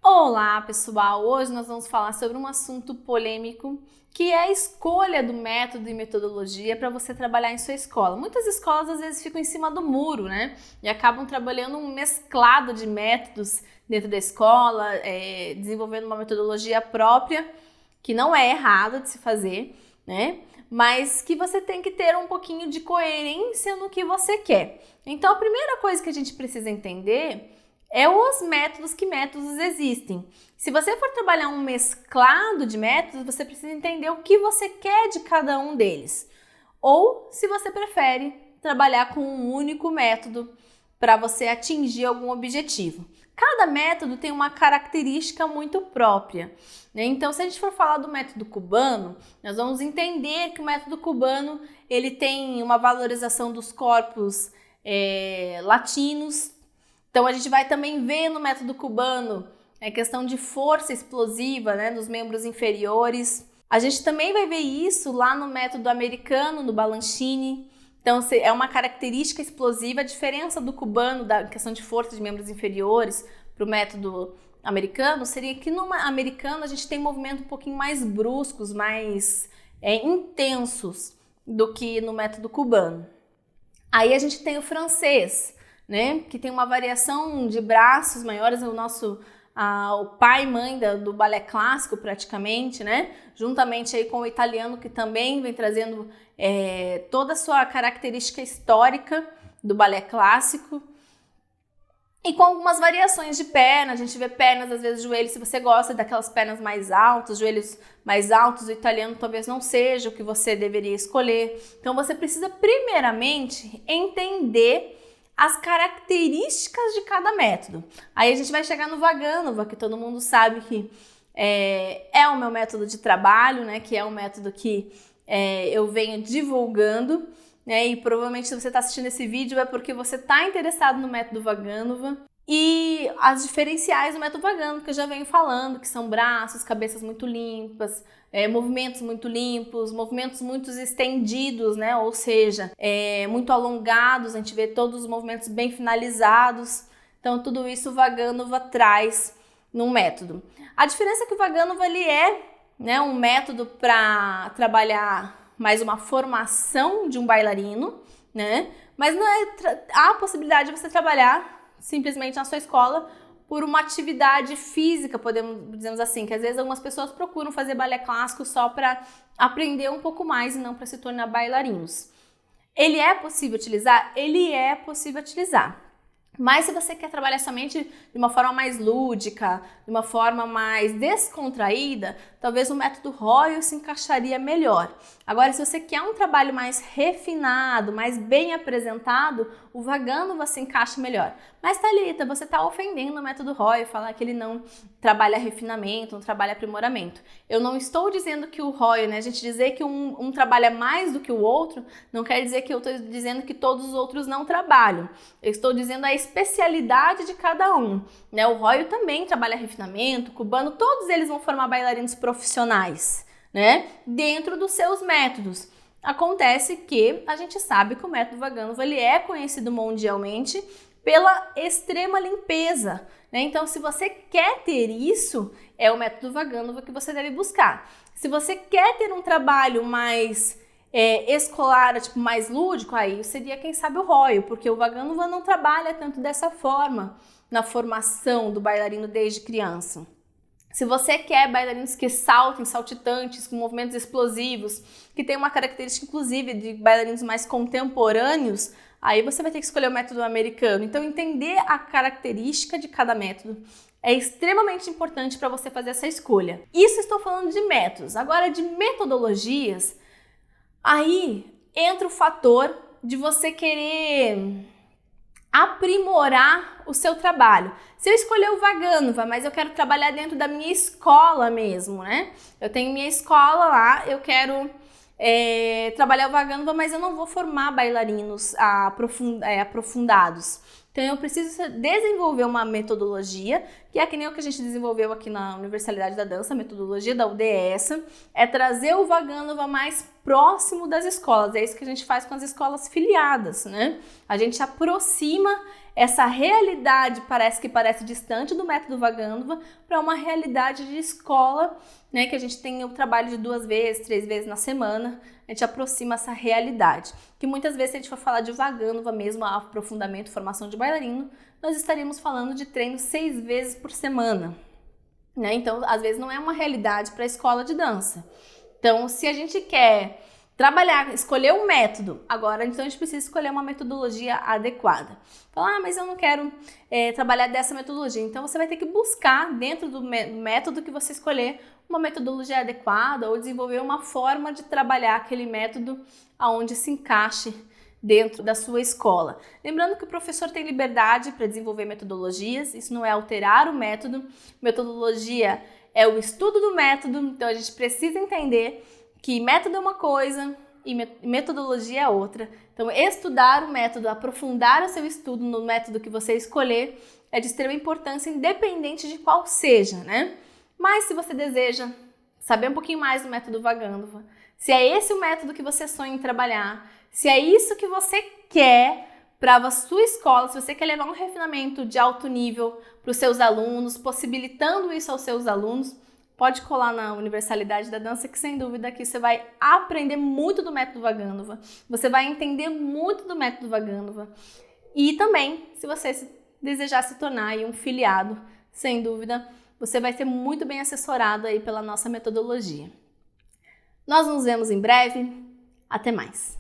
Olá pessoal, hoje nós vamos falar sobre um assunto polêmico que é a escolha do método e metodologia para você trabalhar em sua escola. Muitas escolas às vezes ficam em cima do muro, né? E acabam trabalhando um mesclado de métodos dentro da escola, desenvolvendo uma metodologia própria, que não é errado de se fazer, né? Mas que você tem que ter um pouquinho de coerência no que você quer. Então a primeira coisa que a gente precisa entender é os métodos, que métodos existem. Se você for trabalhar um mesclado de métodos, você precisa entender o que você quer de cada um deles. Ou se você prefere trabalhar com um único método para você atingir algum objetivo. Cada método tem uma característica muito própria, né? Então, se a gente for falar do método cubano, nós vamos entender que o método cubano ele tem uma valorização dos corpos latinos. Então a gente vai também ver no método cubano a questão de força explosiva, né, nos membros inferiores. A gente também vai ver isso lá no método americano, no Balanchine. Então é uma característica explosiva. A diferença do cubano, da questão de força de membros inferiores, para o método americano, seria que no americano a gente tem movimentos um pouquinho mais bruscos, mais intensos do que no método cubano. Aí a gente tem o francês, né, que tem uma variação de braços maiores, o pai e mãe do balé clássico praticamente, né, juntamente aí com o italiano, que também vem trazendo toda a sua característica histórica do balé clássico, e com algumas variações de perna. A gente vê pernas, às vezes joelhos, se você gosta daquelas pernas mais altas, joelhos mais altos, o italiano talvez não seja o que você deveria escolher. Então você precisa primeiramente entender as características de cada método. Aí a gente vai chegar no Vaganova, que todo mundo sabe que é o meu método de trabalho, né? Que é um método que eu venho divulgando, né? E provavelmente se você está assistindo esse vídeo é porque você está interessado no método Vaganova. E as diferenciais do método Vaganova, que eu já venho falando, que são braços, cabeças muito limpas, movimentos muito limpos, movimentos muito estendidos, né? Ou seja, muito alongados, a gente vê todos os movimentos bem finalizados. Então tudo isso o Vaganova traz no método. A diferença é que o Vaganova ele né, um método para trabalhar mais uma formação de um bailarino, né? Mas não há a possibilidade de você trabalhar simplesmente na sua escola por uma atividade física, dizemos assim, que às vezes algumas pessoas procuram fazer balé clássico só para aprender um pouco mais e não para se tornar bailarinos. Ele é possível utilizar? Ele é possível utilizar. Mas se você quer trabalhar somente de uma forma mais lúdica, de uma forma mais descontraída, talvez o método Royal se encaixaria melhor. Agora, se você quer um trabalho mais refinado, mais bem apresentado, o Vaganova se encaixa melhor. Mas, Thalita, você está ofendendo o método Royal, falar que ele não trabalha refinamento, não trabalha aprimoramento. Eu não estou dizendo que o Royal, né, a gente dizer que um trabalha mais do que o outro, não quer dizer que eu estou dizendo que todos os outros não trabalham. Eu estou dizendo a especialidade de cada um, né? O Royal também trabalha refinamento, o cubano, todos eles vão formar bailarinos profissionais, né? Dentro dos seus métodos. Acontece que a gente sabe que o método Vaganova ele é conhecido mundialmente pela extrema limpeza, né? Então, se você quer ter isso, é o método Vaganova que você deve buscar. Se você quer ter um trabalho mais escolar, tipo mais lúdico, aí seria quem sabe o Royal, porque o Vaganova não trabalha tanto dessa forma na formação do bailarino desde criança. Se você quer bailarinos que saltem, saltitantes, com movimentos explosivos, que tem uma característica inclusive de bailarinos mais contemporâneos, aí você vai ter que escolher o método americano. Então entender a característica de cada método é extremamente importante para você fazer essa escolha. Isso estou falando de métodos. Agora de metodologias, aí entra o fator de você querer aprimorar o seu trabalho. Se eu escolher o Vaganova, mas eu quero trabalhar dentro da minha escola mesmo, né? Eu tenho minha escola lá, eu quero trabalhar o Vaganova, mas eu não vou formar bailarinos aprofundados. Então eu preciso desenvolver uma metodologia, que é que nem o que a gente desenvolveu aqui na Universalidade da Dança, a metodologia da UDS, é trazer o Vagânuva mais próximo das escolas. É isso que a gente faz com as escolas filiadas, né? A gente aproxima essa realidade, que parece distante do método Vagânuva, para uma realidade de escola, né? Que a gente tem o trabalho de 2 vezes, 3 vezes na semana, a gente aproxima essa realidade. Que muitas vezes, se a gente for falar de Vagânuva mesmo, aprofundamento, formação de bailarino, nós estaríamos falando de treino 6 vezes por semana, né? Então, às vezes não é uma realidade para a escola de dança. Então, se a gente quer trabalhar, escolher um método, agora então a gente precisa escolher uma metodologia adequada. Falar, mas eu não quero trabalhar dessa metodologia. Então você vai ter que buscar dentro do método que você escolher uma metodologia adequada ou desenvolver uma forma de trabalhar aquele método aonde se encaixe dentro da sua escola. Lembrando que o professor tem liberdade para desenvolver metodologias, isso não é alterar o método. Metodologia é o estudo do método, então a gente precisa entender que método é uma coisa e metodologia é outra. Então, estudar o método, aprofundar o seu estudo no método que você escolher é de extrema importância, independente de qual seja, né? Mas se você deseja saber um pouquinho mais do método Vagânuva, se é esse o método que você sonha em trabalhar, se é isso que você quer para a sua escola, se você quer levar um refinamento de alto nível para os seus alunos, possibilitando isso aos seus alunos, pode colar na Universalidade da Dança, que sem dúvida aqui você vai aprender muito do método Vagânuva, você vai entender muito do método Vagânuva e também, se você desejar se tornar aí um filiado, sem dúvida, você vai ser muito bem assessorado aí pela nossa metodologia. Nós nos vemos em breve, até mais!